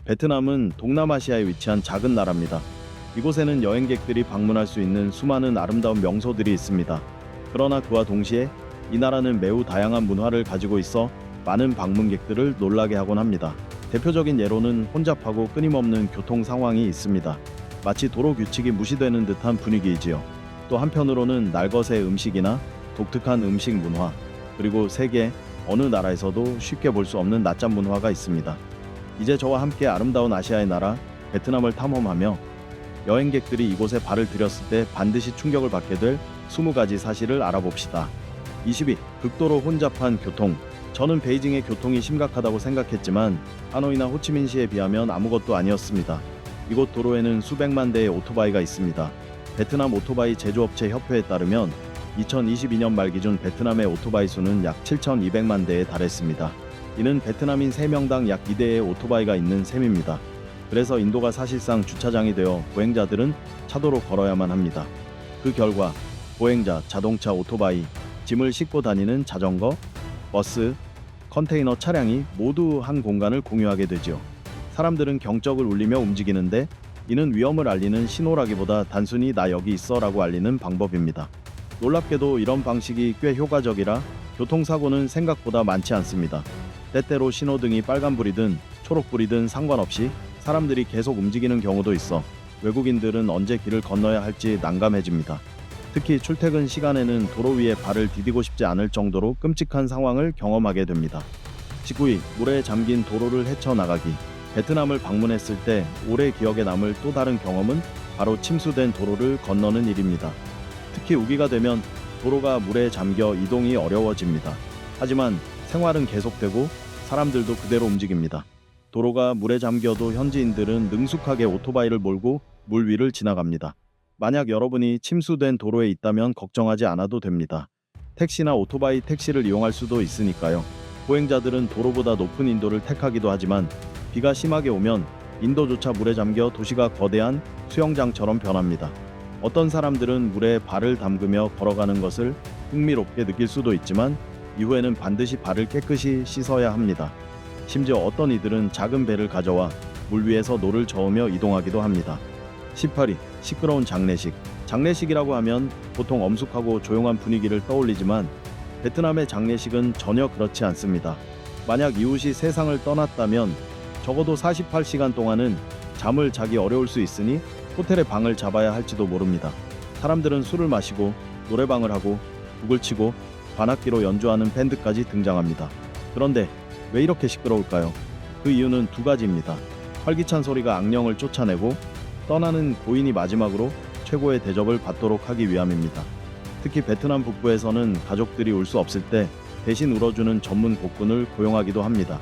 베트남은 동남아시아에 위치한 작은 나라입니다. 이곳에는 여행객들이 방문할 수 있는 수많은 아름다운 명소들이 있습니다. 그러나 그와 동시에 이 나라는 매우 다양한 문화를 가지고 있어 많은 방문객들을 놀라게 하곤 합니다. 대표적인 예로는 혼잡하고 끊임없는 교통 상황이 있습니다. 마치 도로 규칙이 무시되는 듯한 분위기이지요. 또 한편으로는 날것의 음식이나 독특한 음식 문화, 그리고 세계 어느 나라에서도 쉽게 볼 수 없는 낮잠 문화가 있습니다. 이제 저와 함께 아름다운 아시아의 나라 베트남을 탐험하며 여행객들이 이곳에 발을 들였을 때 반드시 충격을 받게 될 20가지 사실을 알아봅시다. 22. 극도로 혼잡한 교통. 저는 베이징의 교통이 심각하다고 생각했지만 하노이나 호치민시에 비하면 아무것도 아니었습니다. 이곳 도로에는 수백만 대의 오토바이가 있습니다. 베트남 오토바이 제조업체 협회에 따르면 2022년 말 기준 베트남의 오토바이 수는 약 7,200만 대에 달했습니다. 이는 베트남인 3명당 약 2대의 오토바이가 있는 셈입니다. 그래서 인도가 사실상 주차장이 되어 보행자들은 차도로 걸어야만 합니다. 그 결과 보행자, 자동차, 오토바이, 짐을 싣고 다니는 자전거, 버스, 컨테이너 차량이 모두 한 공간을 공유하게 되죠. 사람들은 경적을 울리며 움직이는데 이는 위험을 알리는 신호라기보다 단순히 나 여기 있어 라고 알리는 방법입니다. 놀랍게도 이런 방식이 꽤 효과적이라 교통사고는 생각보다 많지 않습니다. 때때로 신호등이 빨간불이든 초록불이든 상관없이 사람들이 계속 움직이는 경우도 있어 외국인들은 언제 길을 건너야 할지 난감해집니다. 특히 출퇴근 시간에는 도로 위에 발을 디디고 싶지 않을 정도로 끔찍한 상황을 경험하게 됩니다. 19위, 물에 잠긴 도로를 헤쳐나가기. 베트남을 방문했을 때 오래 기억에 남을 또 다른 경험은 바로 침수된 도로를 건너는 일입니다. 특히 우기가 되면 도로가 물에 잠겨 이동이 어려워집니다. 하지만 생활은 계속되고 사람들도 그대로 움직입니다. 도로가 물에 잠겨도 현지인들은 능숙하게 오토바이를 몰고 물 위를 지나갑니다. 만약 여러분이 침수된 도로에 있다면 걱정하지 않아도 됩니다. 택시나 오토바이 택시를 이용할 수도 있으니까요. 보행자들은 도로보다 높은 인도를 택하기도 하지만 비가 심하게 오면 인도조차 물에 잠겨 도시가 거대한 수영장처럼 변합니다. 어떤 사람들은 물에 발을 담그며 걸어가는 것을 흥미롭게 느낄 수도 있지만 이후에는 반드시 발을 깨끗이 씻어야 합니다. 심지어 어떤 이들은 작은 배를 가져와 물 위에서 노를 저으며 이동하기도 합니다. 18위, 시끄러운 장례식. 장례식이라고 하면 보통 엄숙하고 조용한 분위기를 떠올리지만 베트남의 장례식은 전혀 그렇지 않습니다. 만약 이웃이 세상을 떠났다면 적어도 48시간 동안은 잠을 자기 어려울 수 있으니 호텔에 방을 잡아야 할지도 모릅니다. 사람들은 술을 마시고 노래방을 하고 북을 치고 관악기로 연주하는 밴드까지 등장합니다. 그런데 왜 이렇게 시끄러울까요? 그 이유는 두 가지입니다. 활기찬 소리가 악령을 쫓아내고 떠나는 고인이 마지막으로 최고의 대접을 받도록 하기 위함입니다. 특히 베트남 북부에서는 가족들이 울 수 없을 때 대신 울어주는 전문 곡군을 고용하기도 합니다.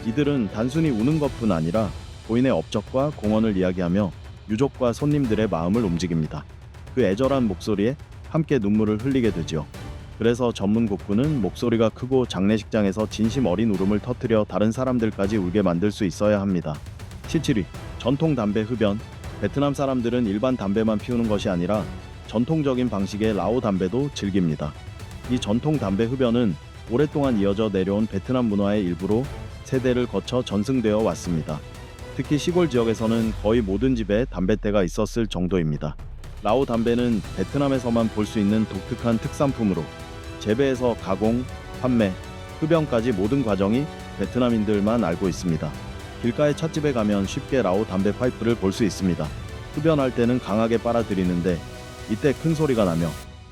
이들은 단순히 우는 것뿐 아니라 고인의 업적과 공헌을 이야기하며 유족과 손님들의 마음을 움직입니다. 그 애절한 목소리에 함께 눈물을 흘리게 되죠. 그래서 전문 곡군은 목소리가 크고 장례식장에서 진심 어린 울음을 터뜨려 다른 사람들까지 울게 만들 수 있어야 합니다. 17위, 전통 담배 흡연. 베트남 사람들은 일반 담배만 피우는 것이 아니라 전통적인 방식의 라오 담배도 즐깁니다. 이 전통 담배 흡연은 오랫동안 이어져 내려온 베트남 문화의 일부로 세대를 거쳐 전승되어 왔습니다. 특히 시골 지역에서는 거의 모든 집에 담뱃대가 있었을 정도입니다. 라오 담배는 베트남에서만 볼 수 있는 독특한 특산품으로 재배에서 가공, 판매, 흡연까지 모든 과정이 베트남인들만 알고 있습니다. 길가의 찻집에 가면 쉽게 라오 담배 파이프를 볼 수 있습니다. 흡연할 때는 강하게 빨아들이는데 이때 큰 소리가 나며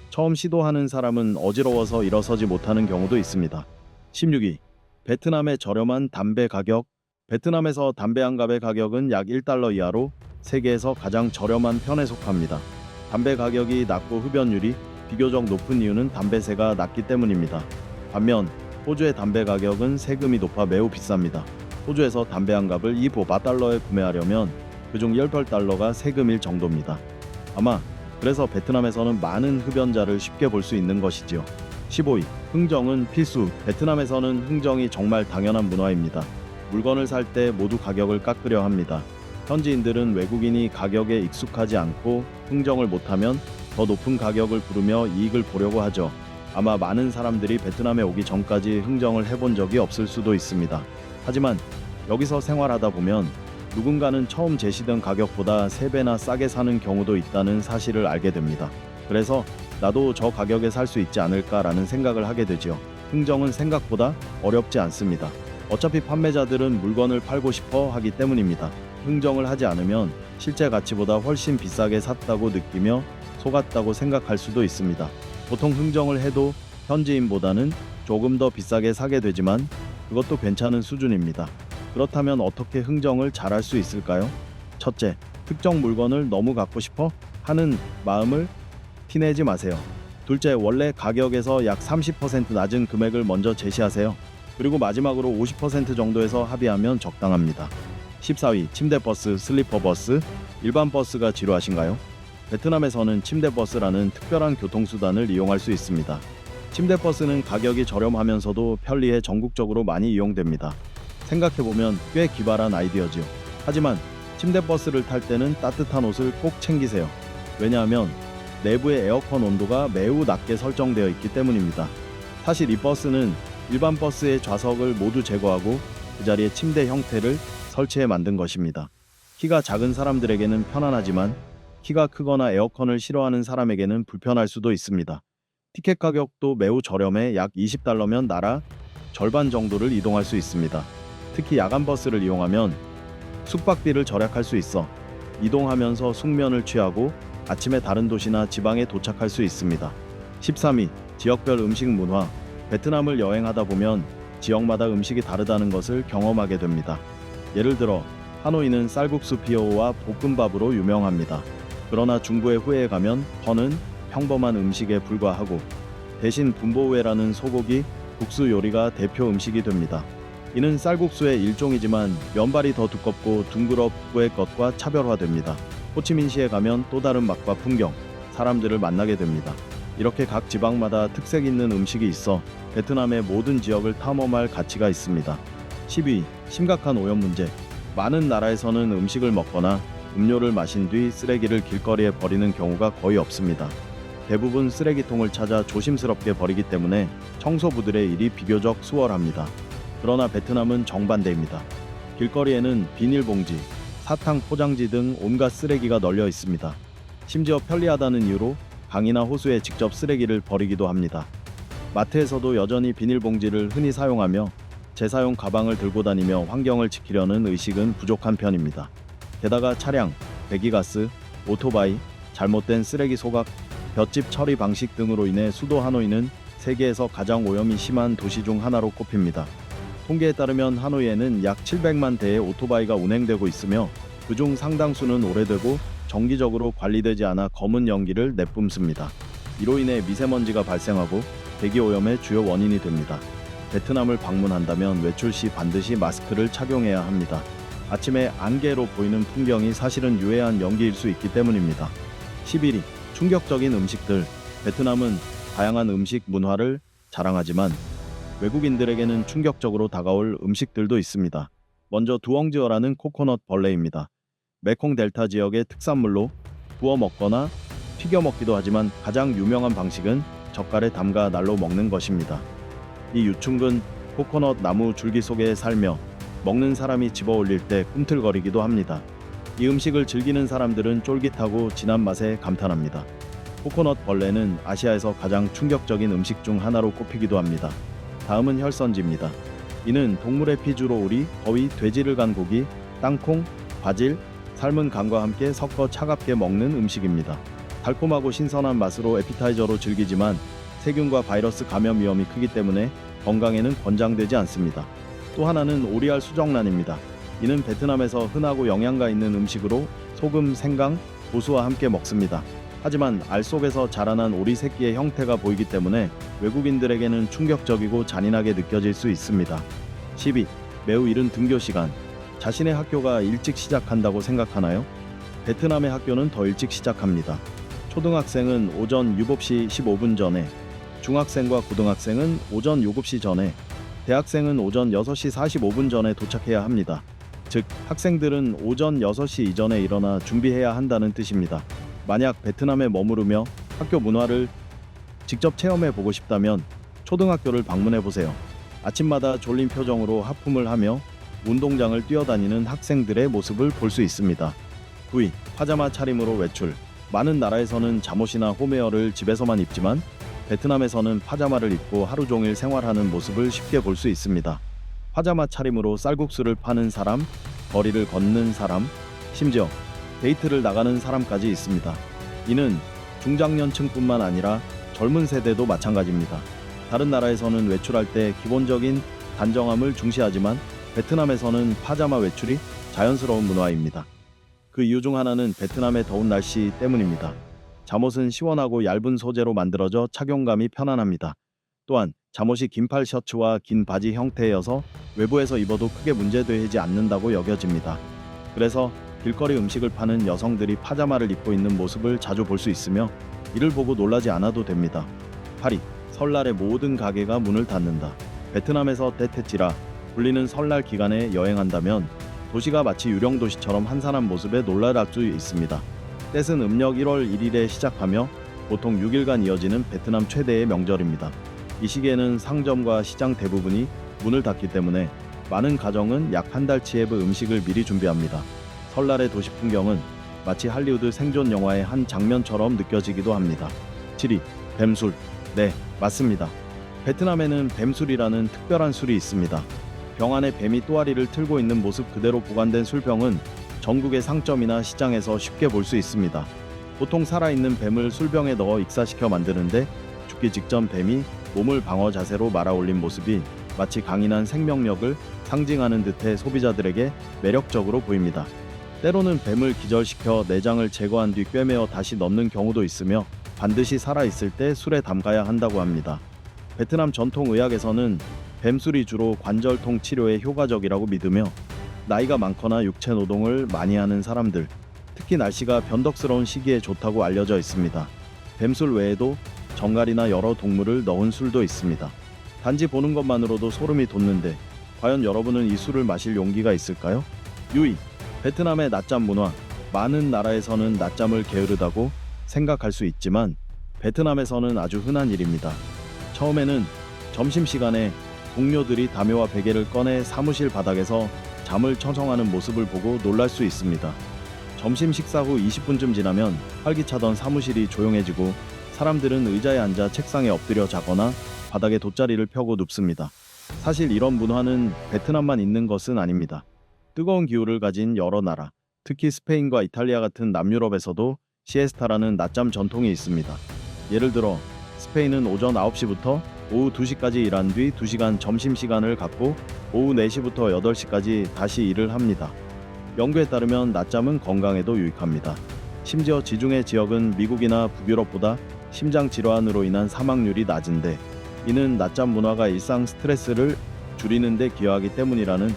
처음 시도하는 사람은 어지러워서 일어서지 못하는 경우도 있습니다. 16위, 베트남의 저렴한 담배 가격. 베트남에서 담배 한 갑의 가격은 약 1달러 이하로 세계에서 가장 저렴한 편에 속합니다. 담배 가격이 낮고 흡연율이 비교적 높은 이유는 담배세가 낮기 때문입니다. 반면 호주의 담배 가격은 세금이 높아 매우 비쌉니다. 호주에서 담배 한 갑을 2달러에 구매하려면 그중 18달러가 세금일 정도입니다. 아마 그래서 베트남에서는 많은 흡연자를 쉽게 볼 수 있는 것이지요. 15위, 흥정은 필수. 베트남에서는 흥정이 정말 당연한 문화입니다. 물건을 살 때 모두 가격을 깎으려 합니다. 현지인들은 외국인이 가격에 익숙하지 않고 흥정을 못하면 더 높은 가격을 부르며 이익을 보려고 하죠. 아마 많은 사람들이 베트남에 오기 전까지 흥정을 해본 적이 없을 수도 있습니다. 하지만 여기서 생활하다 보면 누군가는 처음 제시된 가격보다 3배나 싸게 사는 경우도 있다는 사실을 알게 됩니다. 그래서 나도 저 가격에 살 수 있지 않을까라는 생각을 하게 되지요. 흥정은 생각보다 어렵지 않습니다. 어차피 판매자들은 물건을 팔고 싶어 하기 때문입니다. 흥정을 하지 않으면 실제 가치보다 훨씬 비싸게 샀다고 느끼며 속았다고 생각할 수도 있습니다. 보통 흥정을 해도 현지인보다는 조금 더 비싸게 사게 되지만 그것도 괜찮은 수준입니다. 그렇다면 어떻게 흥정을 잘할 수 있을까요? 첫째, 특정 물건을 너무 갖고 싶어 하는 마음을 티내지 마세요. 둘째, 원래 가격에서 약 30% 낮은 금액을 먼저 제시하세요. 그리고 마지막으로 50% 정도에서 합의하면 적당합니다. 14위, 침대버스, 슬리퍼버스, 일반 버스가 지루하신가요? 베트남에서는 침대버스라는 특별한 교통수단을 이용할 수 있습니다. 침대버스는 가격이 저렴하면서도 편리해 전국적으로 많이 이용됩니다. 생각해보면 꽤 기발한 아이디어지요. 하지만 침대버스를 탈 때는 따뜻한 옷을 꼭 챙기세요. 왜냐하면 내부의 에어컨 온도가 매우 낮게 설정되어 있기 때문입니다. 사실 이 버스는 일반 버스의 좌석을 모두 제거하고 그 자리에 침대 형태를 설치해 만든 것입니다. 키가 작은 사람들에게는 편안하지만 키가 크거나 에어컨을 싫어하는 사람에게는 불편할 수도 있습니다. 티켓 가격도 매우 저렴해 약 $20면 나라 절반 정도를 이동할 수 있습니다. 특히 야간 버스를 이용하면 숙박비를 절약할 수 있어 이동하면서 숙면을 취하고 아침에 다른 도시나 지방에 도착할 수 있습니다. 13위, 지역별 음식 문화. 베트남을 여행하다 보면 지역마다 음식이 다르다는 것을 경험하게 됩니다. 예를 들어 하노이는 쌀국수 피오와 볶음밥으로 유명합니다. 그러나 중부의 후에에 가면 퍼는 평범한 음식에 불과하고 대신 분보우에라는 소고기, 국수 요리가 대표 음식이 됩니다. 이는 쌀국수의 일종이지만 면발이 더 두껍고 둥그럽고의 것과 차별화됩니다. 호치민시에 가면 또 다른 맛과 풍경, 사람들을 만나게 됩니다. 이렇게 각 지방마다 특색 있는 음식이 있어 베트남의 모든 지역을 탐험할 가치가 있습니다. 10위, 심각한 오염 문제. 많은 나라에서는 음식을 먹거나 음료를 마신 뒤 쓰레기를 길거리에 버리는 경우가 거의 없습니다. 대부분 쓰레기통을 찾아 조심스럽게 버리기 때문에 청소부들의 일이 비교적 수월합니다. 그러나 베트남은 정반대입니다. 길거리에는 비닐봉지, 사탕 포장지 등 온갖 쓰레기가 널려 있습니다. 심지어 편리하다는 이유로 강이나 호수에 직접 쓰레기를 버리기도 합니다. 마트에서도 여전히 비닐봉지를 흔히 사용하며 재사용 가방을 들고 다니며 환경을 지키려는 의식은 부족한 편입니다. 게다가 차량, 배기가스, 오토바이, 잘못된 쓰레기 소각, 볏짚 처리 방식 등으로 인해 수도 하노이는 세계에서 가장 오염이 심한 도시 중 하나로 꼽힙니다. 통계에 따르면 하노이에는 약 700만 대의 오토바이가 운행되고 있으며 그중 상당수는 오래되고 정기적으로 관리되지 않아 검은 연기를 내뿜습니다. 이로 인해 미세먼지가 발생하고 대기오염의 주요 원인이 됩니다. 베트남을 방문한다면 외출 시 반드시 마스크를 착용해야 합니다. 아침에 안개로 보이는 풍경이 사실은 유해한 연기일 수 있기 때문입니다. 11위, 충격적인 음식들. 베트남은 다양한 음식 문화를 자랑하지만 외국인들에게는 충격적으로 다가올 음식들도 있습니다. 먼저 두엉지어라는 코코넛 벌레입니다. 메콩 델타 지역의 특산물로 구워 먹거나 튀겨 먹기도 하지만 가장 유명한 방식은 젓갈에 담가 날로 먹는 것입니다. 이 유충근 코코넛 나무 줄기 속에 살며 먹는 사람이 집어 올릴 때 꿈틀거리기도 합니다. 이 음식을 즐기는 사람들은 쫄깃하고 진한 맛에 감탄합니다. 코코넛 벌레는 아시아에서 가장 충격적인 음식 중 하나로 꼽히기도 합니다. 다음은 혈선지입니다. 이는 동물의 피 주로 오리, 거위, 돼지를 간 고기, 땅콩, 바질, 삶은 간과 함께 섞어 차갑게 먹는 음식입니다. 달콤하고 신선한 맛으로 에피타이저로 즐기지만 세균과 바이러스 감염 위험이 크기 때문에 건강에는 권장되지 않습니다. 또 하나는 오리알 수정란입니다. 이는 베트남에서 흔하고 영양가 있는 음식으로 소금, 생강, 고수와 함께 먹습니다. 하지만 알 속에서 자라난 오리 새끼의 형태가 보이기 때문에 외국인들에게는 충격적이고 잔인하게 느껴질 수 있습니다. 12. 매우 이른 등교 시간. 자신의 학교가 일찍 시작한다고 생각하나요? 베트남의 학교는 더 일찍 시작합니다. 초등학생은 오전 7시 15분 전에, 중학생과 고등학생은 오전 7시 전에, 대학생은 오전 6시 45분 전에 도착해야 합니다. 즉, 학생들은 오전 6시 이전에 일어나 준비해야 한다는 뜻입니다. 만약 베트남에 머무르며 학교 문화를 직접 체험해 보고 싶다면 초등학교를 방문해 보세요. 아침마다 졸린 표정으로 하품을 하며 운동장을 뛰어다니는 학생들의 모습을 볼 수 있습니다. 9위. 파자마 차림으로 외출. 많은 나라에서는 잠옷이나 홈웨어를 집에서만 입지만 베트남에서는 파자마를 입고 하루 종일 생활하는 모습을 쉽게 볼 수 있습니다. 파자마 차림으로 쌀국수를 파는 사람, 거리를 걷는 사람, 심지어 데이트를 나가는 사람까지 있습니다. 이는 중장년층뿐만 아니라 젊은 세대도 마찬가지입니다. 다른 나라에서는 외출할 때 기본적인 단정함을 중시하지만 베트남에서는 파자마 외출이 자연스러운 문화입니다. 그 이유 중 하나는 베트남의 더운 날씨 때문입니다. 잠옷은 시원하고 얇은 소재로 만들어져 착용감이 편안합니다. 또한 잠옷이 긴팔 셔츠와 긴 바지 형태여서 외부에서 입어도 크게 문제되지 않는다고 여겨집니다. 그래서 길거리 음식을 파는 여성들이 파자마를 입고 있는 모습을 자주 볼 수 있으며 이를 보고 놀라지 않아도 됩니다. 8위. 설날에 모든 가게가 문을 닫는다. 베트남에서 떼테찌라 불리는 설날 기간에 여행한다면 도시가 마치 유령 도시처럼 한산한 모습에 놀랄 수 있습니다. 떼은 음력 1월 1일에 시작하며 보통 6일간 이어지는 베트남 최대의 명절입니다. 이 시기에는 상점과 시장 대부분이 문을 닫기 때문에 많은 가정은 약 한 달치의 음식을 미리 준비합니다. 설날의 도시 풍경은 마치 할리우드 생존 영화의 한 장면처럼 느껴지기도 합니다. 7위. 뱀술. 네, 맞습니다. 베트남에는 뱀술이라는 특별한 술이 있습니다. 병 안에 뱀이 또아리를 틀고 있는 모습 그대로 보관된 술병은 전국의 상점이나 시장에서 쉽게 볼 수 있습니다. 보통 살아있는 뱀을 술병에 넣어 익사시켜 만드는데 죽기 직전 뱀이 몸을 방어 자세로 말아올린 모습이 마치 강인한 생명력을 상징하는 듯해 소비자들에게 매력적으로 보입니다. 때로는 뱀을 기절시켜 내장을 제거한 뒤 꿰매어 다시 넣는 경우도 있으며 반드시 살아있을 때 술에 담가야 한다고 합니다. 베트남 전통 의학에서는 뱀술이 주로 관절통 치료에 효과적이라고 믿으며 나이가 많거나 육체 노동을 많이 하는 사람들, 특히 날씨가 변덕스러운 시기에 좋다고 알려져 있습니다. 뱀술 외에도 정갈이나 여러 동물을 넣은 술도 있습니다. 단지 보는 것만으로도 소름이 돋는데 과연 여러분은 이 술을 마실 용기가 있을까요? 6위. 베트남의 낮잠 문화. 많은 나라에서는 낮잠을 게으르다고 생각할 수 있지만 베트남에서는 아주 흔한 일입니다. 처음에는 점심시간에 동료들이 담요와 베개를 꺼내 사무실 바닥에서 잠을 청성하는 모습을 보고 놀랄 수 있습니다. 점심 식사 후 20분쯤 지나면 활기차던 사무실이 조용해지고 사람들은 의자에 앉아 책상에 엎드려 자거나 바닥에 돗자리를 펴고 눕습니다. 사실 이런 문화는 베트남만 있는 것은 아닙니다. 뜨거운 기후를 가진 여러 나라, 특히 스페인과 이탈리아 같은 남유럽에서도 시에스타라는 낮잠 전통이 있습니다. 예를 들어 스페인은 오전 9시부터 오후 2시까지 일한 뒤 2시간 점심시간을 갖고 오후 4시부터 8시까지 다시 일을 합니다. 연구에 따르면 낮잠은 건강에도 유익합니다. 심지어 지중해 지역은 미국이나 북유럽보다 심장 질환으로 인한 사망률이 낮은데 이는 낮잠 문화가 일상 스트레스를 줄이는 데 기여하기 때문이라는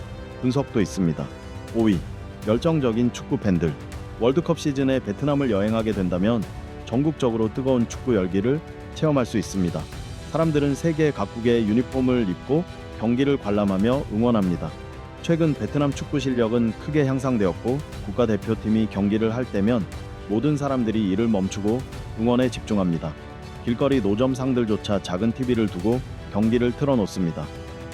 분석도 있습니다. 5위. 열정적인 축구 팬들. 월드컵 시즌에 베트남을 여행하게 된다면 전국적으로 뜨거운 축구 열기를 체험할 수 있습니다. 사람들은 세계 각국의 유니폼을 입고 경기를 관람하며 응원합니다. 최근 베트남 축구 실력은 크게 향상되었고 국가대표팀이 경기를 할 때면 모든 사람들이 일을 멈추고 응원에 집중합니다. 길거리 노점상들조차 작은 TV를 두고 경기를 틀어놓습니다.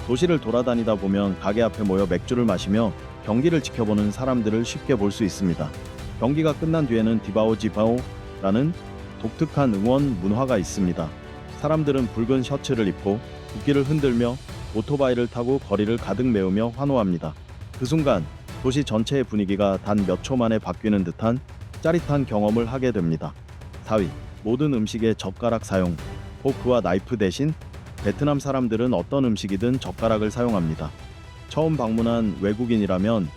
도시를 돌아다니다 보면 가게 앞에 모여 맥주를 마시며 경기를 지켜보는 사람들을 쉽게 볼 수 있습니다. 경기가 끝난 뒤에는 디바오 지바오라는 독특한 응원 문화가 있습니다. 사람들은 붉은 셔츠를 입고 국기를 흔들며 오토바이를 타고 거리를 가득 메우며 환호합니다. 그 순간 도시 전체의 분위기가 단 몇 초 만에 바뀌는 듯한 짜릿한 경험을 하게 됩니다. 4위. 모든 음식의 젓가락 사용. 포크와 나이프 대신 베트남 사람들은 어떤 음식이든 젓가락을 사용합니다. 처음 방문한 외국인이라면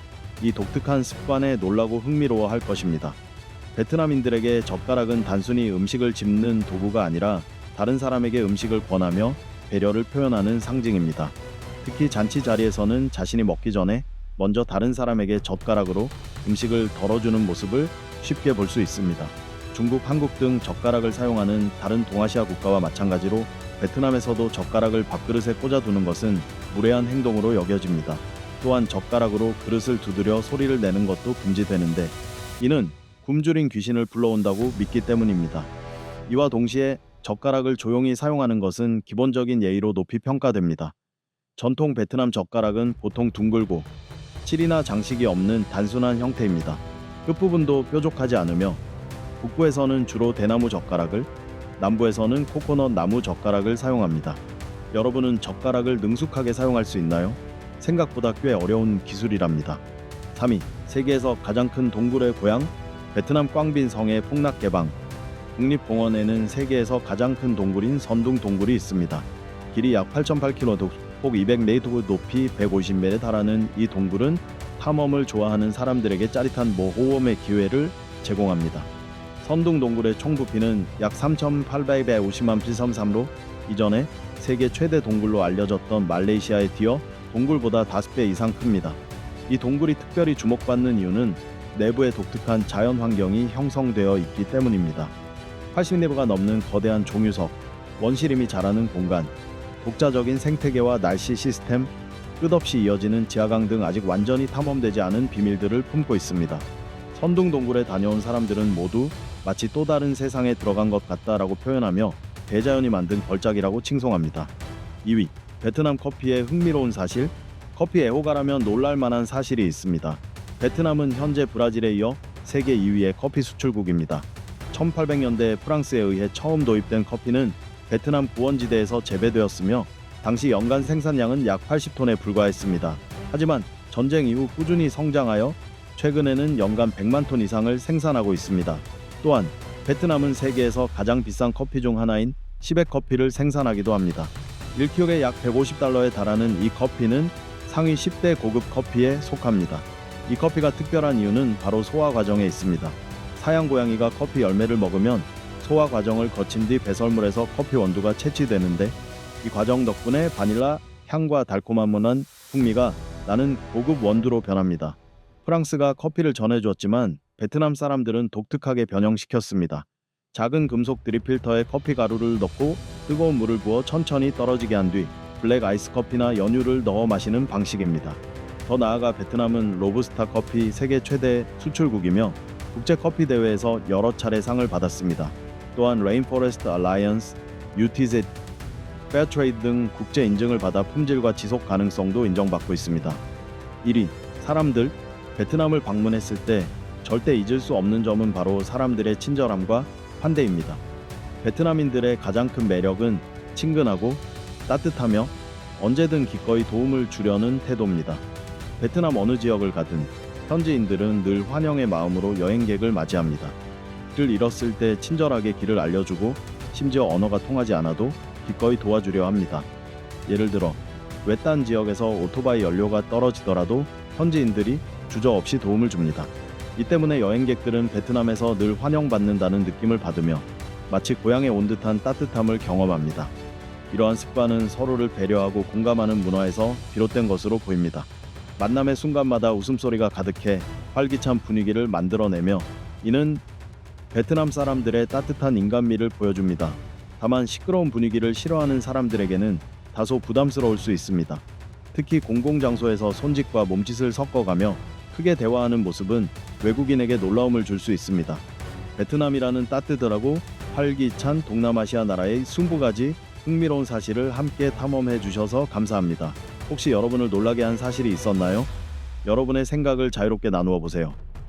이 독특한 습관에 놀라고 흥미로워할 것입니다. 베트남인들에게 젓가락은 단순히 음식을 집는 도구가 아니라 다른 사람에게 음식을 권하며 배려를 표현하는 상징입니다. 특히 잔치 자리에서는 자신이 먹기 전에 먼저 다른 사람에게 젓가락으로 음식을 덜어주는 모습을 쉽게 볼 수 있습니다. 중국, 한국 등 젓가락을 사용하는 다른 동아시아 국가와 마찬가지로 베트남에서도 젓가락을 밥그릇에 꽂아두는 것은 무례한 행동으로 여겨집니다. 또한 젓가락으로 그릇을 두드려 소리를 내는 것도 금지되는데 이는 굶주린 귀신을 불러온다고 믿기 때문입니다. 이와 동시에 젓가락을 조용히 사용하는 것은 기본적인 예의로 높이 평가됩니다. 전통 베트남 젓가락은 보통 둥글고 칠이나 장식이 없는 단순한 형태입니다. 끝부분도 뾰족하지 않으며 북부에서는 주로 대나무 젓가락을, 남부에서는 코코넛 나무 젓가락을 사용합니다. 여러분은 젓가락을 능숙하게 사용할 수 있나요? 생각보다 꽤 어려운 기술이랍니다. 3위, 세계에서 가장 큰 동굴의 고향, 베트남 꽝빈 성의 폭락 개방. 국립공원에는 세계에서 가장 큰 동굴인 선둥 동굴이 있습니다. 길이 약 8.8km, 폭 200m, 높이 150m에 달하는 이 동굴은 탐험을 좋아하는 사람들에게 짜릿한 모험의 기회를 제공합니다. 선둥 동굴의 총 부피는 약 3,850만 필33로 이전에 세계 최대 동굴로 알려졌던 말레이시아의 디어 동굴보다 5배 이상 큽니다. 이 동굴이 특별히 주목받는 이유는 내부에 독특한 자연 환경이 형성되어 있기 때문입니다. 80내부가 넘는 거대한 종유석, 원시림이 자라는 공간, 독자적인 생태계와 날씨 시스템, 끝없이 이어지는 지하강 등 아직 완전히 탐험되지 않은 비밀들을 품고 있습니다. 선둥 동굴에 다녀온 사람들은 모두 마치 또 다른 세상에 들어간 것 같다라고 표현하며 대자연이 만든 걸작이라고 칭송합니다. 2위, 베트남 커피의 흥미로운 사실. 커피 애호가라면 놀랄만한 사실이 있습니다. 베트남은 현재 브라질에 이어 세계 2위의 커피 수출국입니다. 1800년대 프랑스에 의해 처음 도입된 커피는 베트남 구원지대에서 재배되었으며 당시 연간 생산량은 약 80톤에 불과했습니다. 하지만 전쟁 이후 꾸준히 성장하여 최근에는 연간 100만 톤 이상을 생산하고 있습니다. 또한 베트남은 세계에서 가장 비싼 커피 중 하나인 시백 커피를 생산하기도 합니다. 1kg에 약 150달러에 달하는 이 커피는 상위 10대 고급 커피에 속합니다. 이 커피가 특별한 이유는 바로 소화 과정에 있습니다. 사양 고양이가 커피 열매를 먹으면 소화 과정을 거친 뒤 배설물에서 커피 원두가 채취되는데 이 과정 덕분에 바닐라 향과 달콤한 문한 풍미가 나는 고급 원두로 변합니다. 프랑스가 커피를 전해주었지만 베트남 사람들은 독특하게 변형시켰습니다. 작은 금속 드립필터에 커피 가루를 넣고 뜨거운 물을 부어 천천히 떨어지게 한 뒤 블랙 아이스 커피나 연유를 넣어 마시는 방식입니다. 더 나아가 베트남은 로부스타 커피 세계 최대 수출국이며 국제 커피 대회에서 여러 차례 상을 받았습니다. 또한 레인포레스트 알라이언스, UTZ, 페어트레이드 등 국제 인증을 받아 품질과 지속 가능성도 인정받고 있습니다. 1위, 사람들. 베트남을 방문했을 때 절대 잊을 수 없는 점은 바로 사람들의 친절함과 환대입니다. 베트남인들의 가장 큰 매력은 친근하고 따뜻하며 언제든 기꺼이 도움을 주려는 태도입니다. 베트남 어느 지역을 가든 현지인들은 늘 환영의 마음으로 여행객을 맞이합니다. 길을 잃었을 때 친절하게 길을 알려주고 심지어 언어가 통하지 않아도 기꺼이 도와주려 합니다. 예를 들어 외딴 지역에서 오토바이 연료가 떨어지더라도 현지인들이 주저없이 도움을 줍니다. 이 때문에 여행객들은 베트남에서 늘 환영받는다는 느낌을 받으며 마치 고향에 온 듯한 따뜻함을 경험합니다. 이러한 습관은 서로를 배려하고 공감하는 문화에서 비롯된 것으로 보입니다. 만남의 순간마다 웃음소리가 가득해 활기찬 분위기를 만들어내며 이는 베트남 사람들의 따뜻한 인간미를 보여줍니다. 다만 시끄러운 분위기를 싫어하는 사람들에게는 다소 부담스러울 수 있습니다. 특히 공공장소에서 손짓과 몸짓을 섞어가며 크게 대화하는 모습은 외국인에게 놀라움을 줄 수 있습니다. 베트남이라는 따뜻하고 활기찬 동남아시아 나라의 20가지 흥미로운 사실을 함께 탐험해 주셔서 감사합니다. 혹시 여러분을 놀라게 한 사실이 있었나요? 여러분의 생각을 자유롭게 나누어 보세요.